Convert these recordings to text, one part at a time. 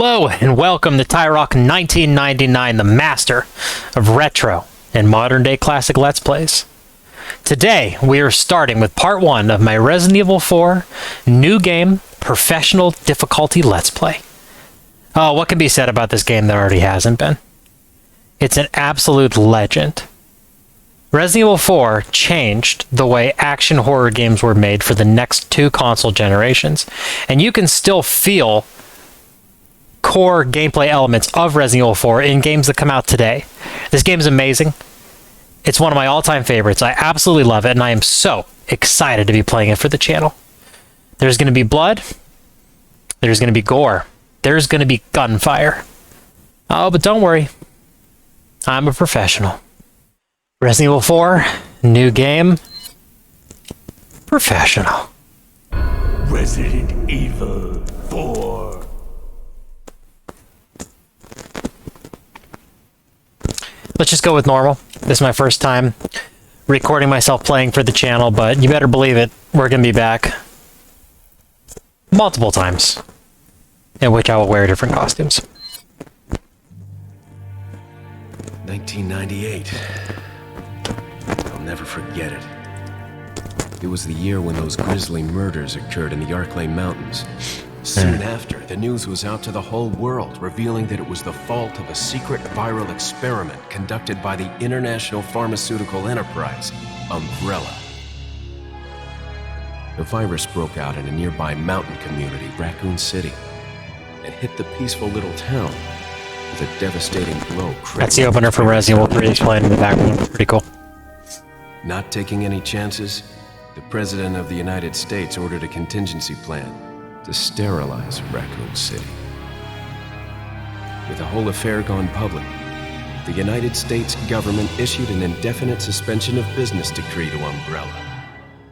Hello and welcome to Tyrock 1999, the master of retro and modern day classic Let's Plays. Today we are starting with part 1 of my Resident Evil 4 new game professional difficulty Let's Play. Oh, what can be said about this game that already hasn't been? It's an absolute legend. Resident Evil 4 changed the way action horror games were made for the next 2 console generations, and you can still feel core gameplay elements of Resident Evil 4 in games that come out today. This game is amazing. It's one of my all-time favorites. I absolutely love it, and I am so excited to be playing it for the channel. There's going to be blood. There's going to be gore. There's going to be gunfire. Oh, but don't worry. I'm a professional. Resident Evil 4, new game, professional. Resident Evil 4. Let's just go with normal. This is my first time recording myself playing for the channel, but you better believe it, we're going to be back multiple times, in which I will wear different costumes. 1998. I'll never forget it. It was the year when those grisly murders occurred in the Arklay Mountains. Soon after, the news was out to the whole world, revealing that it was the fault of a secret viral experiment conducted by the international pharmaceutical enterprise, Umbrella. The virus broke out in a nearby mountain community, Raccoon City, and hit the peaceful little town with a devastating blow. That's the opener for Resident Evil 3 playing in the background. Pretty cool. Not taking any chances, the President of the United States ordered a contingency plan to sterilize Raccoon City. With the whole affair gone public, the United States government issued an indefinite suspension of business decree to Umbrella.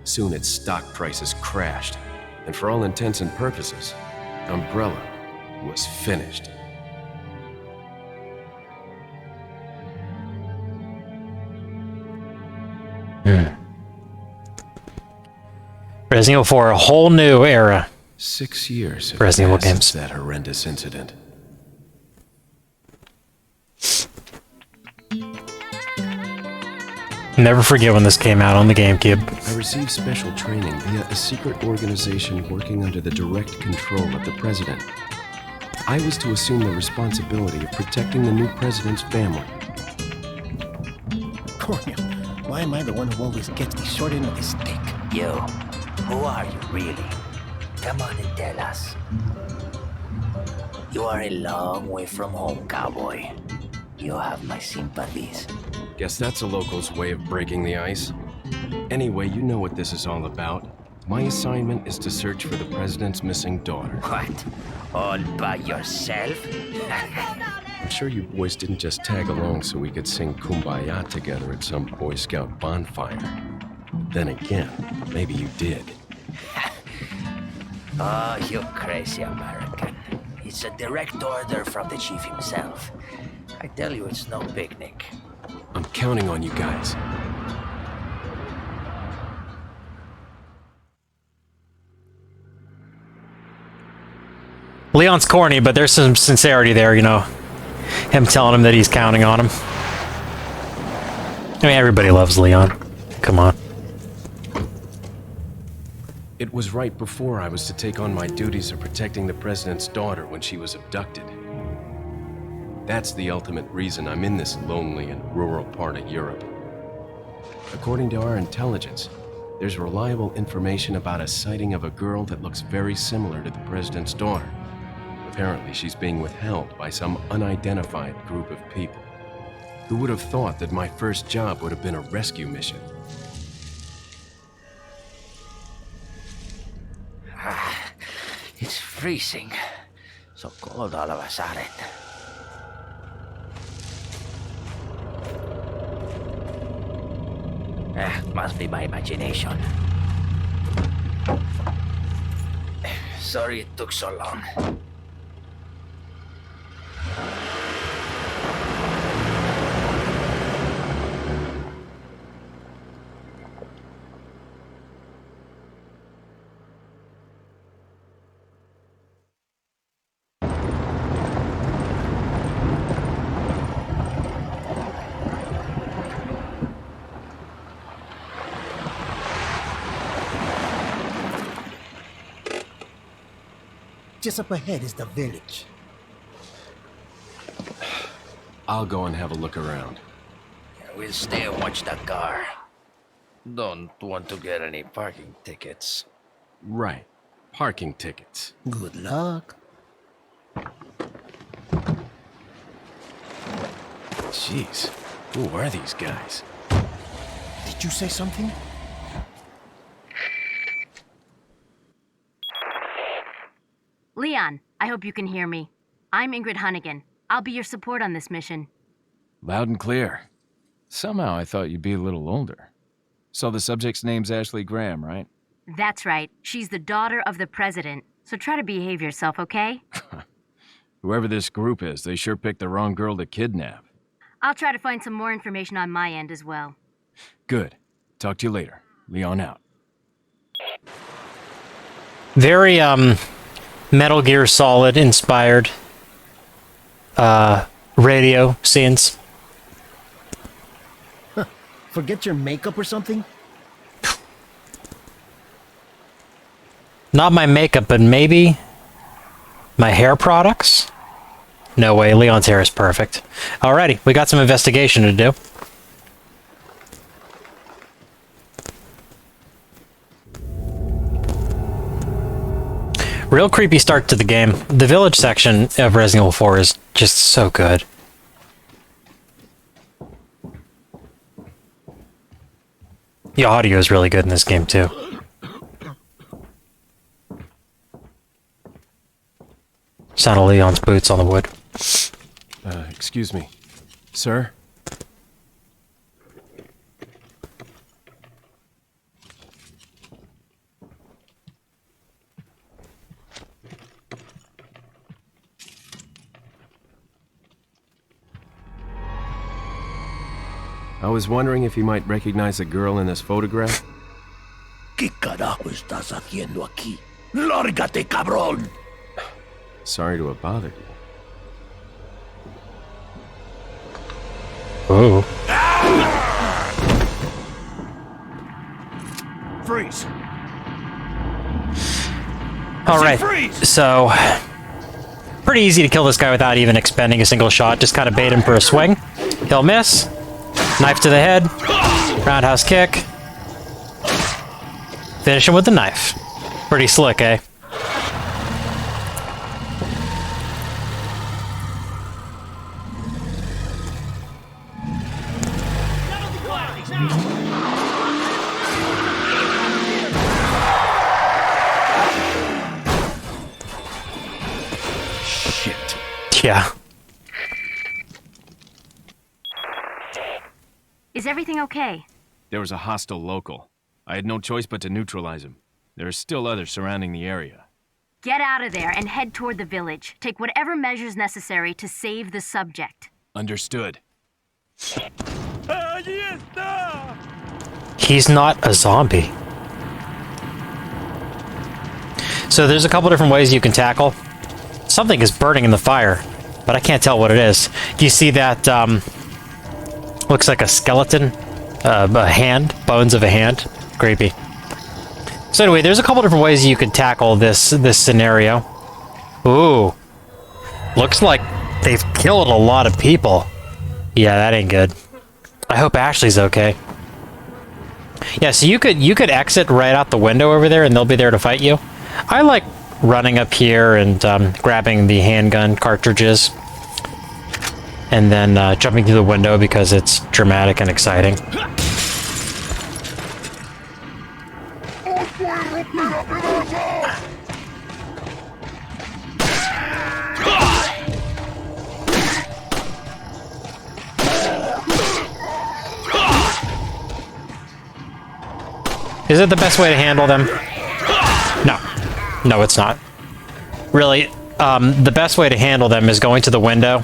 Soon its stock prices crashed, and for all intents and purposes, Umbrella was finished. Resident Evil 4, a whole new era. 6 years have Resident Evil passed games. since that horrendous incident. Never forget when this came out on the GameCube. I received special training via a secret organization working under the direct control of the president. I was to assume the responsibility of protecting the new president's family. Cornel, why am I the one who always gets the short end of the stick? You, who are you really? Come on and tell us. You are a long way from home, cowboy. You have my sympathies. Guess that's a local's way of breaking the ice. Anyway, you know what this is all about. My assignment is to search for the president's missing daughter. What? All by yourself? I'm sure you boys didn't just tag along so we could sing Kumbaya together at some Boy Scout bonfire. But then again, maybe you did. Oh, you crazy American. It's a direct order from the chief himself. I tell you, it's no picnic. I'm counting on you guys. Leon's corny, but there's some sincerity there, you know. Him telling him that he's counting on him. I mean, everybody loves Leon. Come on. It was right before I was to take on my duties of protecting the president's daughter when she was abducted. That's the ultimate reason I'm in this lonely and rural part of Europe. According to our intelligence, there's reliable information about a sighting of a girl that looks very similar to the president's daughter. Apparently, she's being withheld by some unidentified group of people. Who would have thought that my first job would have been a rescue mission? It's freezing. So cold all of a sudden. Must be my imagination. Sorry it took so long. just up ahead is the village. I'll go and have a look around. We'll stay and watch the car. Don't want to get any parking tickets. Right. Parking tickets. Good luck. Jeez. Who are these guys? Did you say something? Leon, I hope you can hear me. I'm Ingrid Hunnigan. I'll be your support on this mission. Loud and clear. Somehow I thought you'd be a little older. So the subject's name's Ashley Graham, right? That's right. She's the daughter of the president. So try to behave yourself, okay? Whoever this group is, they sure picked the wrong girl to kidnap. I'll try to find some more information on my end as well. Good. Talk to you later. Leon out. Very, Metal Gear Solid inspired, radio scenes. Forget your makeup or something? Not my makeup, but maybe my hair products? No way, Leon's hair is perfect. Alrighty, we got some investigation to do. Real creepy start to the game. The village section of Resident Evil 4 is just so good. The audio is really good in this game too. Sound of Leon's boots on the wood. Excuse me. Sir? I was wondering if you might recognize the girl in this photograph. ¿Qué carajo estás haciendo aquí? ¡Lárgate, cabrón! Sorry to have bothered you. Ooh. Freeze! Alright, so... pretty easy to kill this guy without even expending a single shot. Just kind of bait him for a swing. He'll miss. Knife to the head. Roundhouse kick. Finish him with the knife. Pretty slick, eh? Shit. Yeah. Is everything okay? There was a hostile local. I had no choice but to neutralize him. There are still others surrounding the area. Get out of there and head toward the village. Take whatever measures necessary to save the subject. Understood. He's not a zombie. So there's a couple different ways you can tackle. Something is burning in the fire, but I can't tell what it is. Do you see that, looks like a skeleton? A hand? Bones of a hand? Creepy. So anyway, there's a couple different ways you could tackle this scenario. Ooh. Looks like they've killed a lot of people. Yeah, that ain't good. I hope Ashley's okay. Yeah, so you could exit right out the window over there and they'll be there to fight you. I like running up here and grabbing the handgun cartridges. And then jumping through the window because it's dramatic and exciting. Is it the best way to handle them? No. No, it's not. Really, the best way to handle them is going to the window,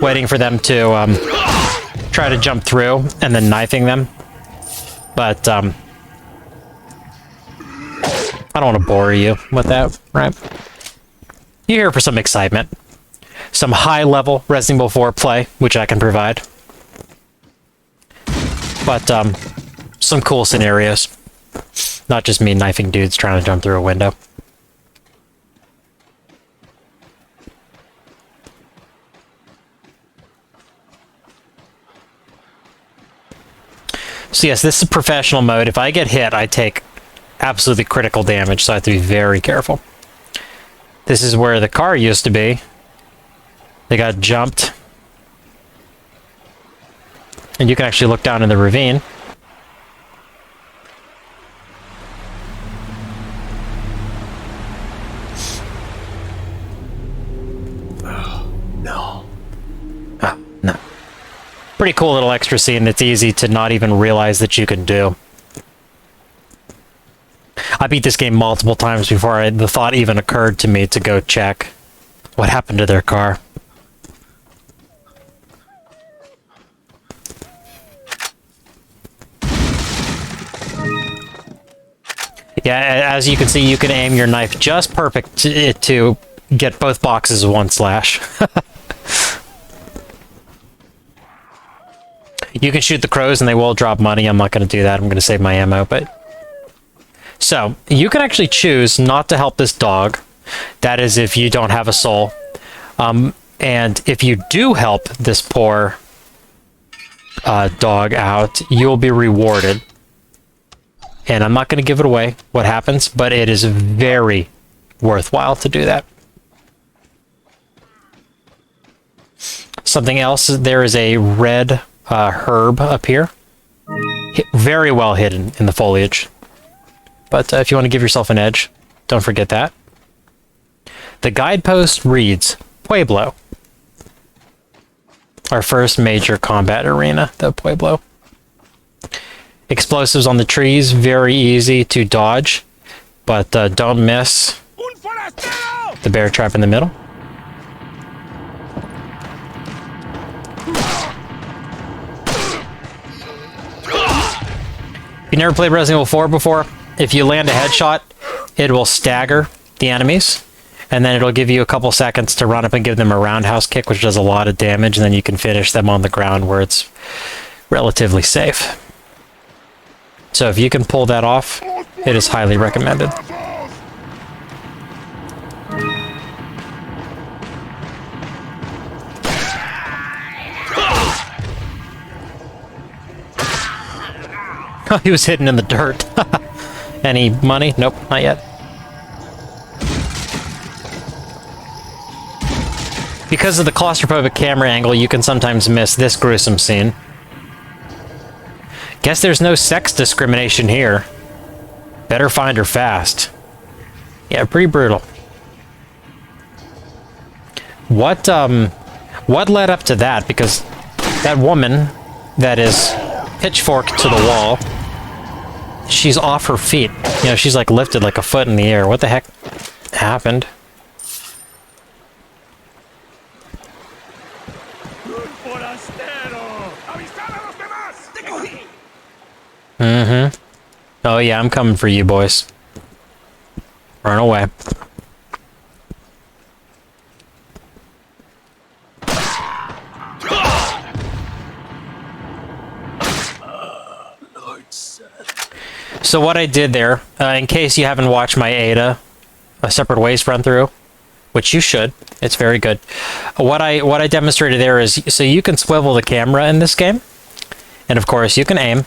waiting for them to try to jump through, and then knifing them. But, I don't want to bore you with that, right? You're here for some excitement. Some high-level Resident Evil 4 play, which I can provide. But, some cool scenarios. Not just me knifing dudes trying to jump through a window. So yes, this is professional mode. If I get hit, I take absolutely critical damage, so I have to be very careful. This is where the car used to be. They got jumped. And you can actually look down in the ravine. No. Ah, no. Pretty cool little extra scene that's easy to not even realize that you can do. I beat this game multiple times before the thought even occurred to me to go check what happened to their car. Yeah, as you can see, you can aim your knife just perfect to get both boxes with one slash. You can shoot the crows and they will drop money. I'm not going to do that. I'm going to save my ammo, but... So, you can actually choose not to help this dog. That is if you don't have a soul. And if you do help this poor dog out, you'll be rewarded. And I'm not going to give it away what happens, but it is very worthwhile to do that. Something else, there is a red herb up here. Very well hidden in the foliage. But if you want to give yourself an edge, don't forget that. The guidepost reads, Pueblo. Our first major combat arena, the Pueblo. Explosives on the trees, very easy to dodge, but don't miss the bear trap in the middle. If you never played Resident Evil 4 before, if you land a headshot, it will stagger the enemies, and then it'll give you a couple seconds to run up and give them a roundhouse kick, which does a lot of damage, and then you can finish them on the ground where it's relatively safe. So if you can pull that off, it is highly recommended. Oh, he was hidden in the dirt. Any money? Nope, not yet. Because of the claustrophobic camera angle, you can sometimes miss this gruesome scene. Guess there's no sex discrimination here. Better find her fast. Yeah, pretty brutal. What led up to that? Because that woman that is pitchforked to the wall, she's off her feet. You know, she's like lifted like a foot in the air. What the heck happened? Mm-hmm. Oh yeah, I'm coming for you, boys. Run away. So what I did there, in case you haven't watched my Ada, a Separate Ways run through, which you should, it's very good. What I demonstrated there is, so you can swivel the camera in this game, and of course you can aim.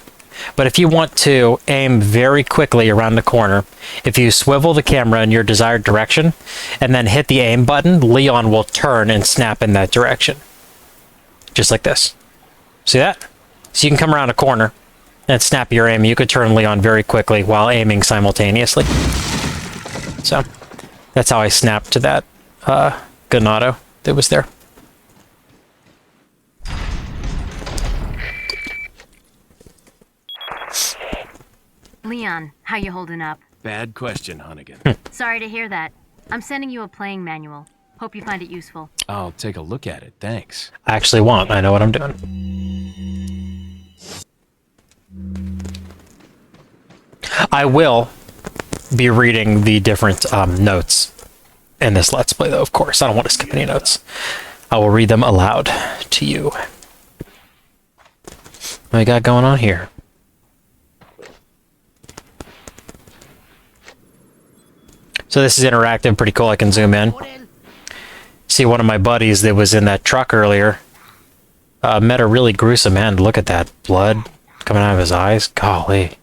But if you want to aim very quickly around the corner, if you swivel the camera in your desired direction and then hit the aim button, Leon will turn and snap in that direction. Just like this. See that? So you can come around a corner and snap your aim. You could turn Leon very quickly while aiming simultaneously. So that's how I snapped to that Ganado that was there. Leon, how you holding up? Bad question, Hunnigan. Sorry to hear that. I'm sending you a playing manual. Hope you find it useful. I'll take a look at it, thanks. I actually won't. I know what I'm doing. I will be reading the different notes in this Let's Play, though, of course. I don't want to skip any notes. I will read them aloud to you. What we got going on here? So this is interactive, pretty cool. I can zoom in. See one of my buddies that was in that truck earlier. Met a really gruesome end. Look at that. Blood coming out of his eyes. Golly.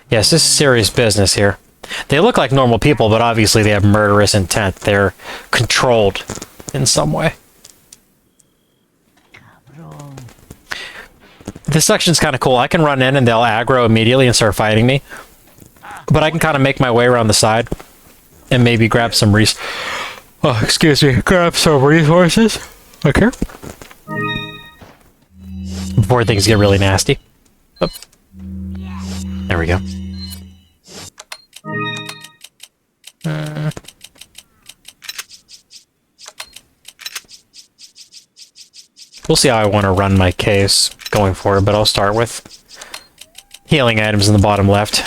Yes, this is serious business here. They look like normal people, but obviously they have murderous intent. They're controlled in some way. This section's kind of cool. I can run in and they'll aggro immediately and start fighting me. But I can kind of make my way around the side and maybe grab some grab some resources. Okay. Before things get really nasty. Oh. There we go. We'll see how I want to run my case going forward, but I'll start with healing items in the bottom left.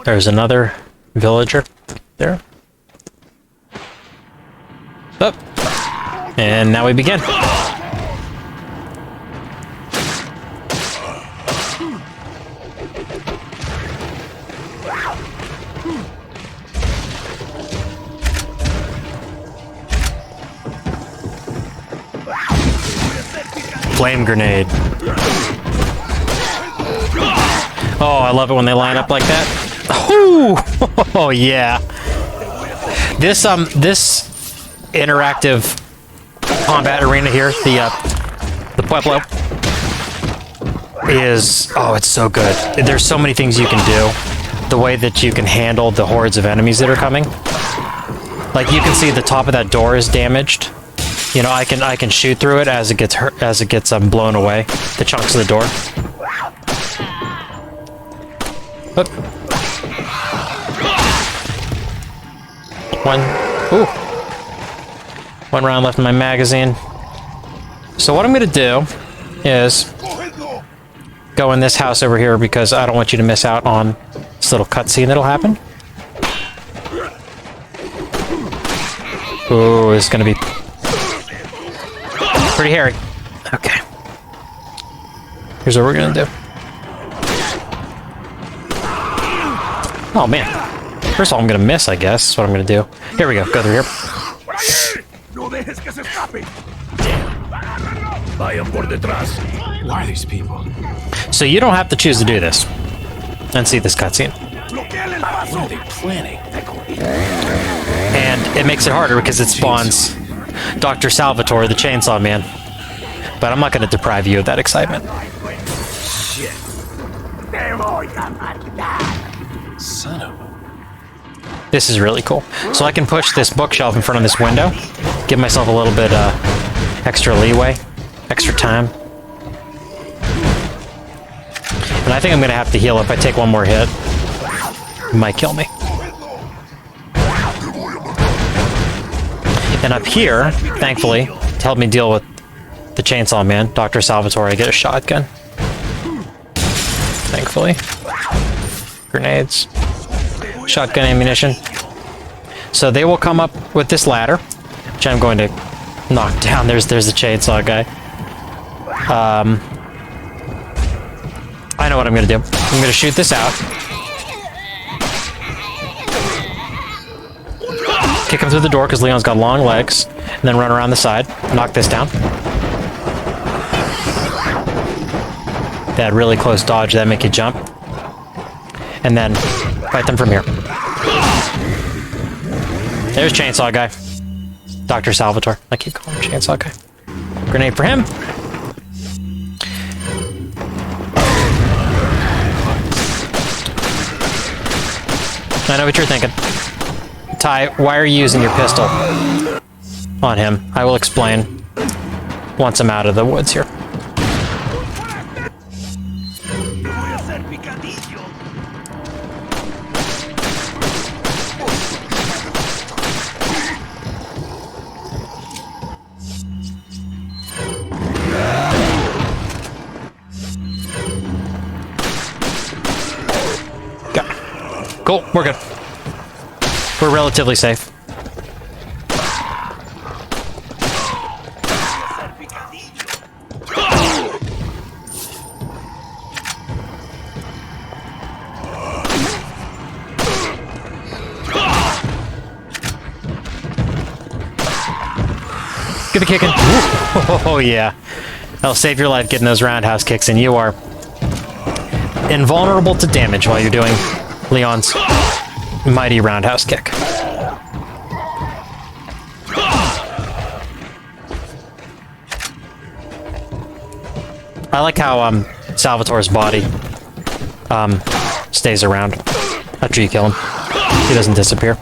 There's another villager there. Up. And now we begin. Flame grenade. Oh, I love it when they line up like that. Ooh! Oh yeah. This interactive combat arena here, the Pueblo, is, oh, it's so good. There's so many things you can do. The way that you can handle the hordes of enemies that are coming. Like, you can see the top of that door is damaged. You know, I can shoot through it as it gets hurt, as it gets blown away. The chunks of the door. Oop. One round left in my magazine. So what I'm gonna do is go in this house over here because I don't want you to miss out on this little cutscene that'll happen. Ooh, it's gonna be pretty hairy. Okay. Here's what we're gonna do. Oh man. First of all, I'm gonna miss, I guess. That's what I'm gonna do. Here we go. Go through here. Why are these people? So you don't have to choose to do this and see this cutscene. What are they planning? And it makes it harder because it spawns Dr. Salvatore, the Chainsaw Man. But I'm not going to deprive you of that excitement. Shit. Son of a... This is really cool. So I can push this bookshelf in front of this window, give myself a little bit extra leeway, extra time. And I think I'm going to have to heal if I take one more hit. It might kill me. And up here, thankfully, to help me deal with the Chainsaw Man, Dr. Salvatore, I get a shotgun. Thankfully. Grenades. Shotgun ammunition. So they will come up with this ladder, which I'm going to knock down. There's the chainsaw guy. I know what I'm going to do. I'm going to shoot this out. Kick him through the door because Leon's got long legs. And then run around the side. Knock this down. That really close dodge, that make you jump. And then fight them from here. There's Chainsaw Guy. Dr. Salvatore. I keep calling him Chainsaw Guy. Grenade for him. I know what you're thinking. Ty, why are you using your pistol on him? I will explain once I'm out of the woods here. Cool, we're good. We're relatively safe. Get the kick in. Oh, yeah. That'll save your life getting those roundhouse kicks, and you are invulnerable to damage while you're doing Leon's mighty roundhouse kick. I like how Salvatore's body stays around after you kill him. He doesn't disappear.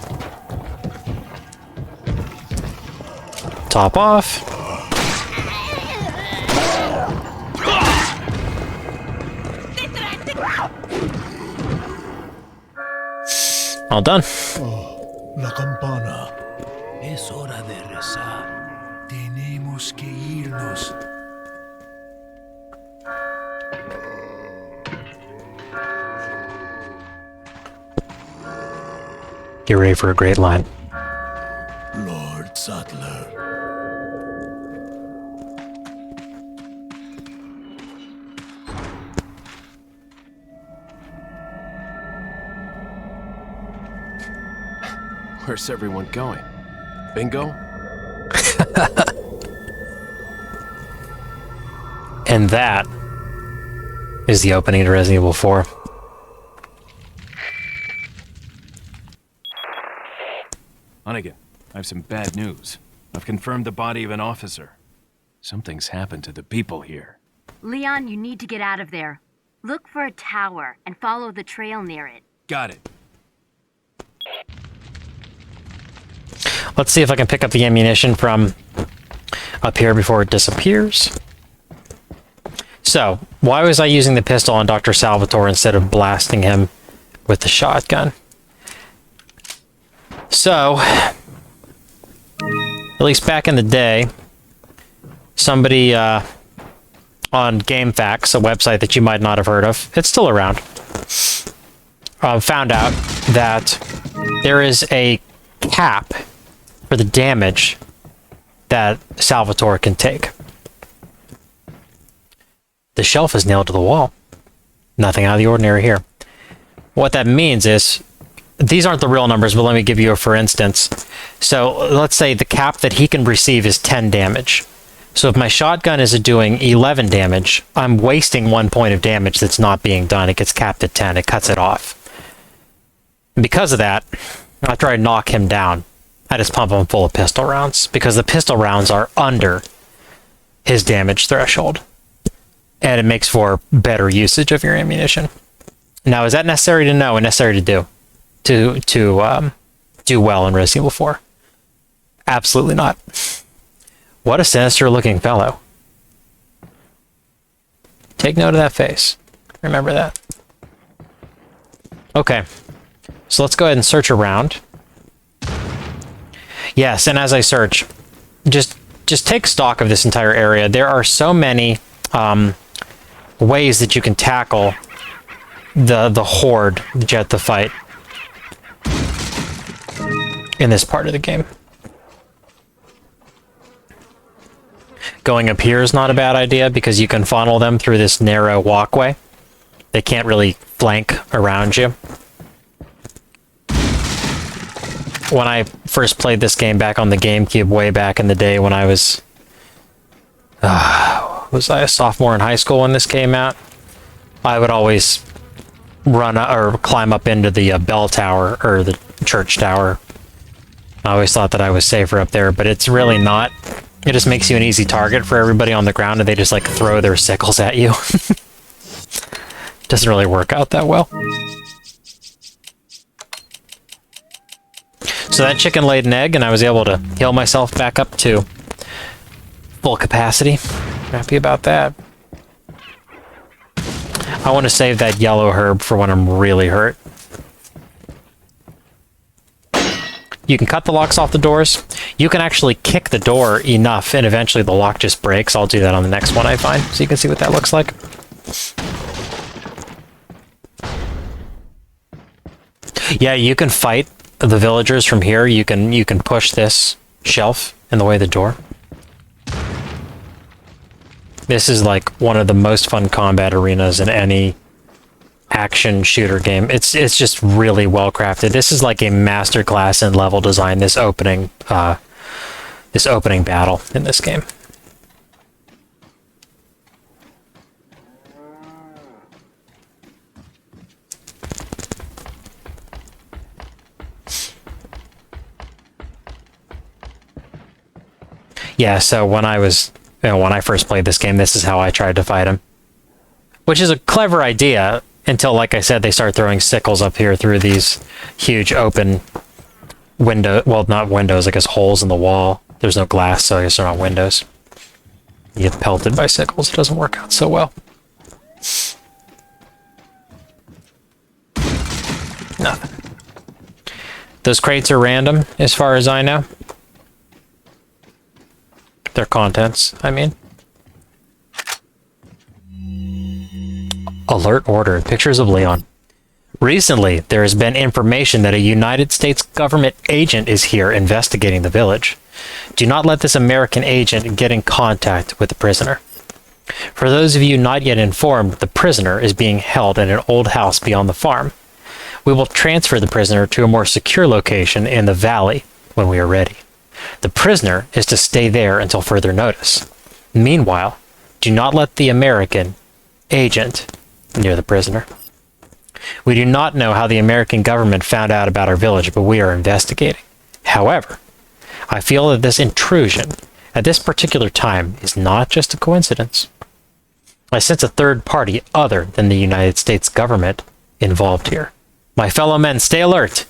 Top off. All done. La campana. Es hora de rezar. Tenemos que irnos. Get ready for a great line. Lord Sattler. Where's everyone going? Bingo? And that is the opening to Resident Evil 4. Hunnigan, I have some bad news. I've confirmed the body of an officer. Something's happened to the people here. Leon, you need to get out of there. Look for a tower and follow the trail near it. Got it. Let's see if I can pick up the ammunition from up here before it disappears. So, why was I using the pistol on Dr. Salvatore instead of blasting him with the shotgun? So, at least back in the day, somebody on GameFAQs, a website that you might not have heard of, it's still around, found out that there is a cap for the damage that Salvatore can take. The shelf is nailed to the wall. Nothing out of the ordinary here. What that means is, these aren't the real numbers, but let me give you a for instance. So let's say the cap that he can receive is 10 damage. So if my shotgun is doing 11 damage, I'm wasting 1 point of damage that's not being done. It gets capped at 10. It cuts it off. And because of that, after I knock him down, I just pump him full of pistol rounds, because the pistol rounds are under his damage threshold. And it makes for better usage of your ammunition. Now, is that necessary to know and necessary to do? To do well in Resident Evil 4? Absolutely not. What a sinister looking fellow. Take note of that face. Remember that. Okay. So let's go ahead and search around. Yes, and as I search, just take stock of this entire area. There are so many ways that you can tackle the horde that you have to fight in this part of the game. Going up here is not a bad idea because you can funnel them through this narrow walkway. They can't really flank around you. When I first played this game back on the GameCube way back in the day when I was I a sophomore in high school when this came out? I would always run or climb up into the bell tower or the church tower. I always thought that I was safer up there, but it's really not. It just makes you an easy target for everybody on the ground, and they just like throw their sickles at you. Doesn't really work out that well. So that chicken laid an egg, and I was able to heal myself back up to full capacity. Happy about that. I want to save that yellow herb for when I'm really hurt. You can cut the locks off the doors. You can actually kick the door enough, and eventually the lock just breaks. I'll do that on the next one I find, so you can see what that looks like. Yeah, you can fight the villagers from here. You can push this shelf in the way of the door. This is like one of the most fun combat arenas in any action shooter game. It's just really well crafted. This is like a masterclass in level design, this opening this opening battle in this game. Yeah, so when I was, when I first played this game, this is how I tried to fight him. Which is a clever idea, until, like I said, they start throwing sickles up here through these huge open window, well, not windows, I guess holes in the wall. There's no glass, so I guess they're not windows. You get pelted by sickles, it doesn't work out so well. Nothing. Those crates are random, as far as I know. Their contents, I mean. Alert order. Pictures of Leon. Recently, there has been information that a United States government agent is here investigating the village. Do not let this American agent get in contact with the prisoner. For those of you not yet informed, the prisoner is being held in an old house beyond the farm. We will transfer the prisoner to a more secure location in the valley when we are ready. The prisoner is to stay there until further notice. Meanwhile, do not let the American agent near the prisoner. We do not know how the American government found out about our village, but we are investigating. However, I feel that this intrusion at this particular time is not just a coincidence. I sense a third party other than the United States government involved here. My fellow men, stay alert.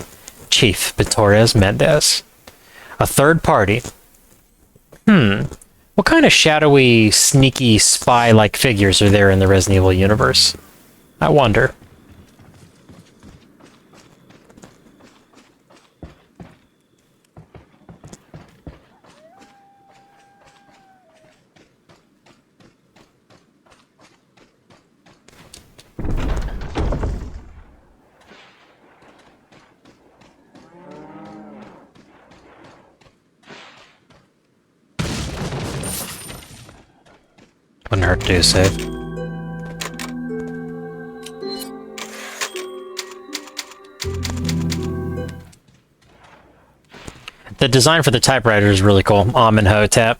Chief Torres Mendez. A third party. What kind of shadowy, sneaky, spy-like figures are there in the Resident Evil universe? I wonder. Wouldn't hurt to do a save. The design for the typewriter is really cool. and Hotep.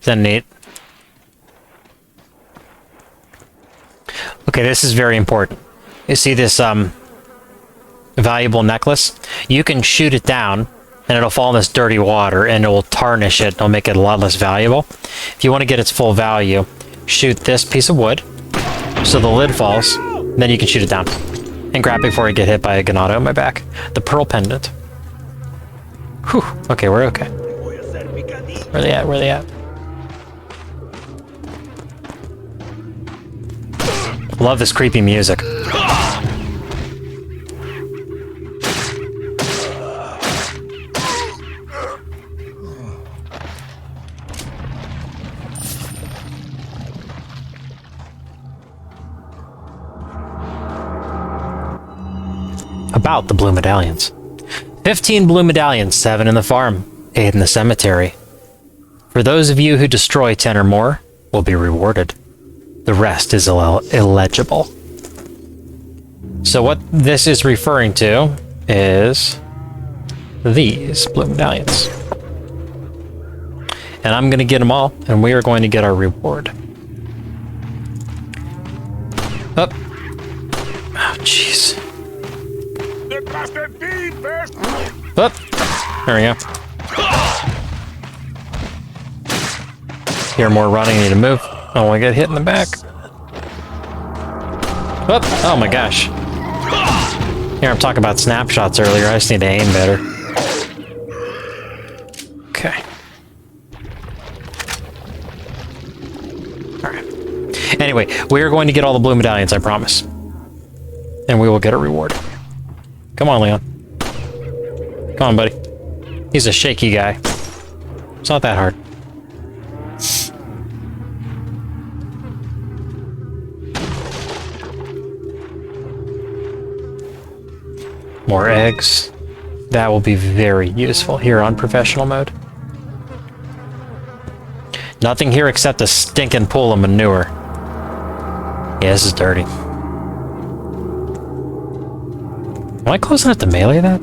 Is that neat? Okay, this is very important. You see this valuable necklace? You can shoot it down and it'll fall in this dirty water and it will tarnish it. It'll make it a lot less valuable. If you want to get its full value, shoot this piece of wood so the lid falls, then you can shoot it down and grab it before you get hit by a ganado in my back. The pearl pendant. Whew. Okay, we're okay. Where they at? Where they at? Love this creepy music. About the blue medallions. 15 blue medallions, 7 in the farm, 8 in the cemetery. For those of you who destroy 10 or more, will be rewarded. The rest is illegible. So what this is referring to is these blue medallions. And I'm going to get them all, and we are going to get our reward. Up. Oh, jeez. Up. There we go. Hear more running, need to move. Oh, I got hit in the back. Up. Oh my gosh. Here, I'm talking about snapshots earlier. I just need to aim better. Okay. Alright. Anyway, we are going to get all the blue medallions, I promise. And we will get a reward. Come on, Leon. Come on, buddy. He's a shaky guy. It's not that hard. More eggs. That will be very useful here on professional mode. Nothing here except a stinking pool of manure. Yeah, this is dirty. Am I close enough to melee that?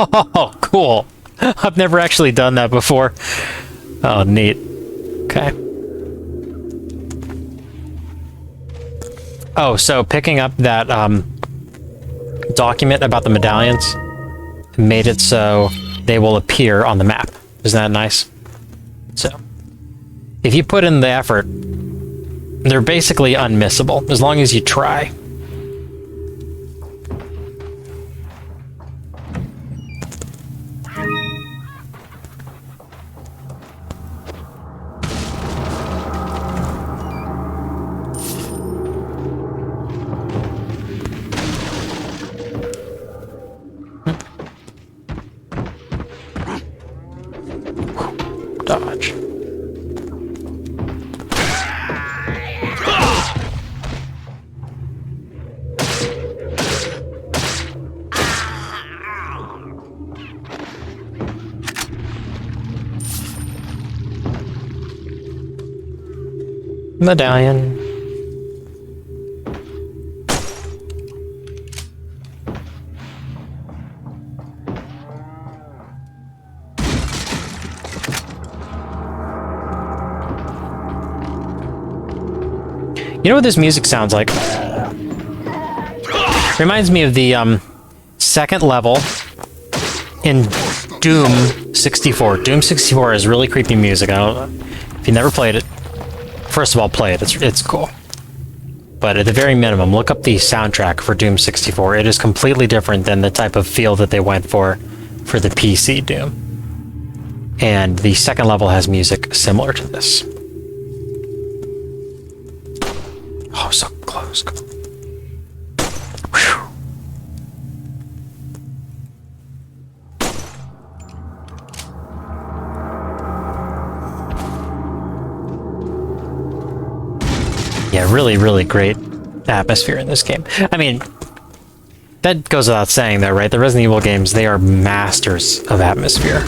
Oh, cool. I've never actually done that before. Oh, neat. Okay. Oh, so picking up that document about the medallions made it so they will appear on the map. Isn't that nice? So, if you put in the effort, they're basically unmissable, as long as you try. Dodge. Medallion. You know what this music sounds like? Reminds me of the second level in Doom 64. Doom 64 is really creepy music. I don't know if you never played it. First of all, play it. It's cool. But at the very minimum, look up the soundtrack for Doom 64. It is completely different than the type of feel that they went for the PC Doom. And the second level has music similar to this. Oh, so close. Whew. Yeah, really, really great atmosphere in this game. I mean, that goes without saying though, right? The Resident Evil games, they are masters of atmosphere.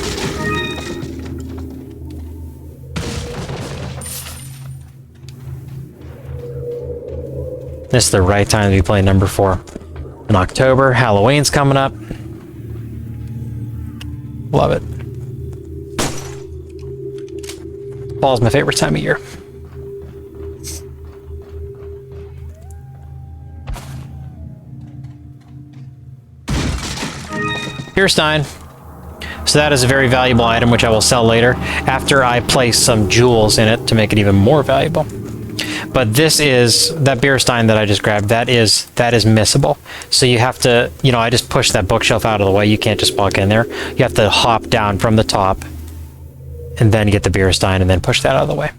This is the right time to be playing number 4. In October, Halloween's coming up. Love it. Fall's my favorite time of year. Beer stein. So that is a very valuable item, which I will sell later after I place some jewels in it to make it even more valuable. But this is that beer stein that I just grabbed. That is missable. So you have to, you know, I just pushed that bookshelf out of the way. You can't just walk in there. You have to hop down from the top and then get the beer stein and then push that out of the way.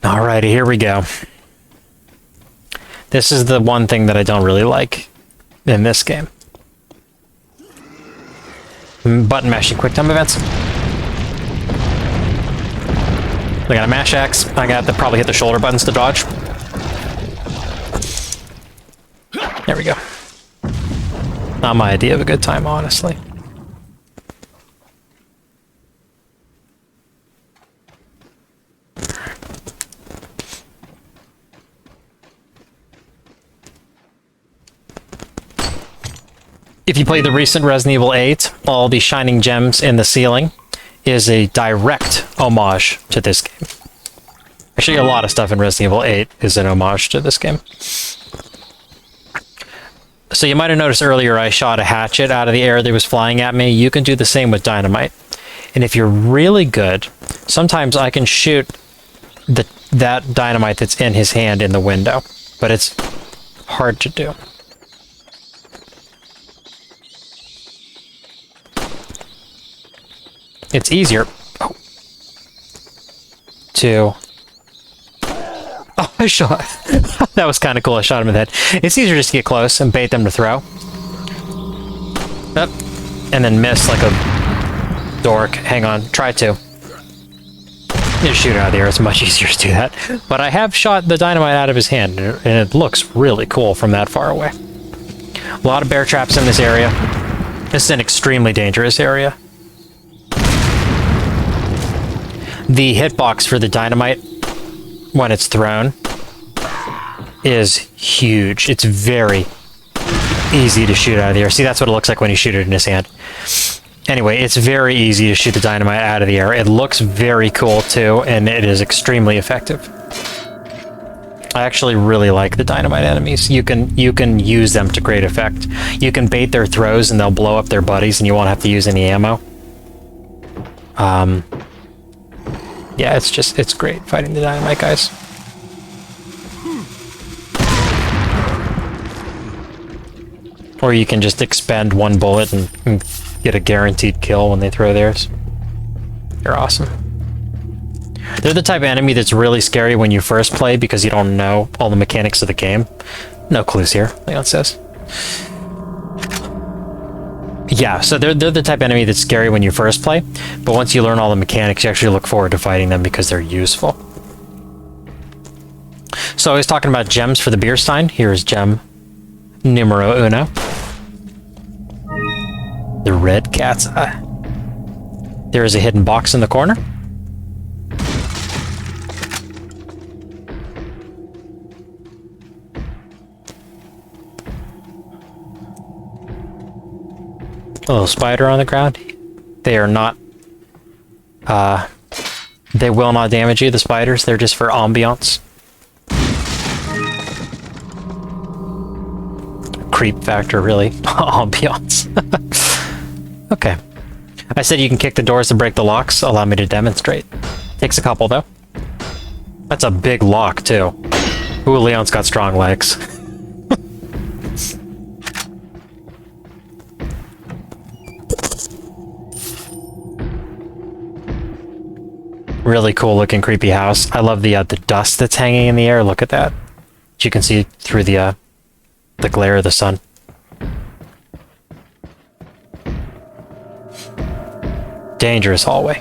Alrighty, here we go. This is the one thing that I don't really like in this game. Button mashing quick time events. I got a mash axe. I got to probably hit the shoulder buttons to dodge. There we go. Not my idea of a good time, honestly. If you play the recent Resident Evil 8, all the shining gems in the ceiling is a direct homage to this game. Actually, a lot of stuff in Resident Evil 8 is an homage to this game. So you might have noticed earlier I shot a hatchet out of the air that was flying at me. You can do the same with dynamite. And if you're really good, sometimes I can shoot that dynamite that's in his hand in the window. But it's hard to do. It's easier to... Oh, I shot. That was kind of cool. I shot him in the head. It's easier just to get close and bait them to throw. Up. And then miss like a dork. Hang on. Try to. Just shoot it out of the air. It's much easier to do that. But I have shot the dynamite out of his hand, and it looks really cool from that far away. A lot of bear traps in this area. This is an extremely dangerous area. The hitbox for the dynamite when it's thrown is huge. It's very easy to shoot out of the air. See, that's what it looks like when you shoot it in his hand. Anyway, it's very easy to shoot the dynamite out of the air. It looks very cool too, and it is extremely effective. I actually really like the dynamite enemies. You can use them to great effect. You can bait their throws and they'll blow up their buddies and you won't have to use any ammo. Yeah, it's great fighting the dynamite guys. Or you can just expend one bullet and get a guaranteed kill when they throw theirs. They're awesome. They're the type of enemy that's really scary when you first play because you don't know all the mechanics of the game. No clues here, Leon says. Yeah, so they're the type of enemy that's scary when you first play, but once you learn all the mechanics, you actually look forward to fighting them because they're useful. So I was talking about gems for the beer stein. Here's gem numero uno. The red cat's eye. There is a hidden box in the corner. A little spider on the ground. They are not... they will not damage you, the spiders. They're just for ambiance. Creep factor, really. Ambiance. Okay. I said you can kick the doors to break the locks. Allow me to demonstrate. Takes a couple, though. That's a big lock, too. Ooh, Leon's got strong legs. Really cool looking creepy house. I love the dust that's hanging in the air. Look at that. You can see through the glare of the sun. Dangerous hallway.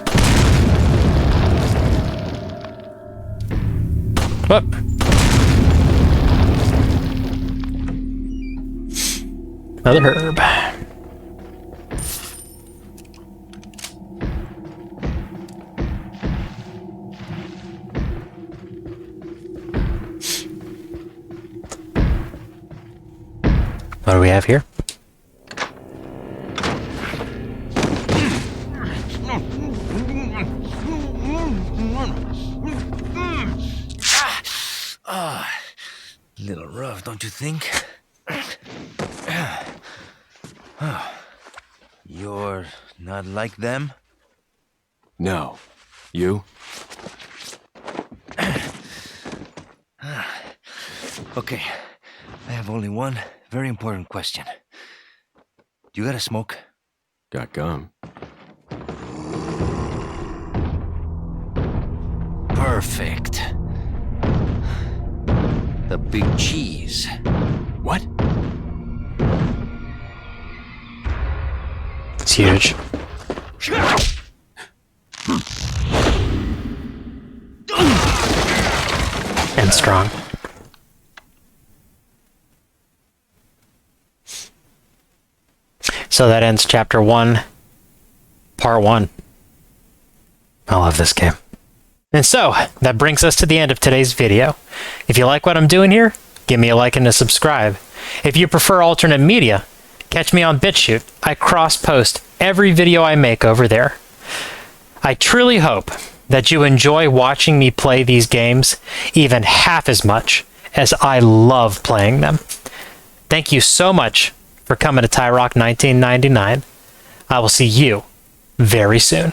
Whoop. Another herb. What do we have here? Little rough, don't you think? You're not like them? No. You? Okay, I have only one very important question. You got a smoke? Got gum. Perfect. The big cheese. What? It's huge. And strong. So that ends chapter 1, part 1. I love this game. And so, that brings us to the end of today's video. If you like what I'm doing here, give me a like and a subscribe. If you prefer alternate media, catch me on BitChute. I cross-post every video I make over there. I truly hope that you enjoy watching me play these games even half as much as I love playing them. Thank you so much for coming to Tyrock 1999. I will see you very soon.